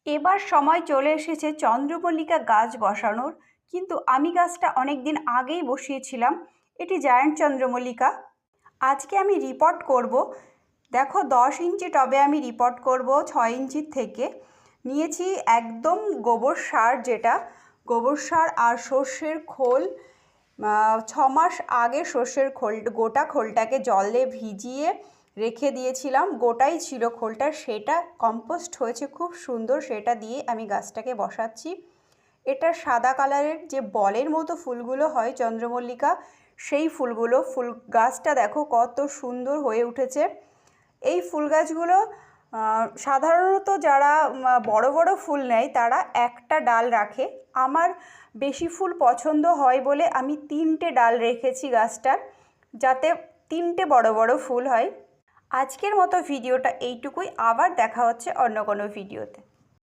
এবার সময় চলে এসেছে চন্দ্রমল্লিকা গাছ বসানোর। কিন্তু আমি গাছটা অনেক দিন আগেই বসিয়েছিলাম। এটি জায়ান্ট চন্দ্রমল্লিকা। আজকে আমি রিপোর্ট করব। দেখো 10 ইঞ্চি টবে আমি রিপোর্ট করব 6 ইঞ্চির থেকে। নিয়েছি একদম গোবর সার, যেটা গোবর সার আর সর্ষের খোল। 6 মাস আগে সর্ষের খোল, গোটা খোলটাকে জলে ভিজিয়ে রেখে দিয়েছিলাম, গোটাই ছিল খোলটা, সেটা কম্পোস্ট হয়েছে খুব সুন্দর। সেটা দিয়ে আমি গাছটাকে বসাচ্ছি। এটা সাদা কালারের যে বলের মতো ফুলগুলো হয় চন্দ্রমল্লিকা, সেই ফুলগুলো। ফুল গাছটা দেখো কত সুন্দর হয়ে উঠেছে। এই ফুল গাছগুলো সাধারণত যারা বড় বড় ফুল নেয় তারা একটা ডাল রাখে। আমার বেশি ফুল পছন্দ হয় বলে আমি 3টে ডাল রেখেছি গাছটার, যাতে 3টে বড় বড় ফুল হয়। আজকের মতো ভিডিওটা এইটুকুই। আবার দেখা হচ্ছে অন্য কোনো ভিডিওতে।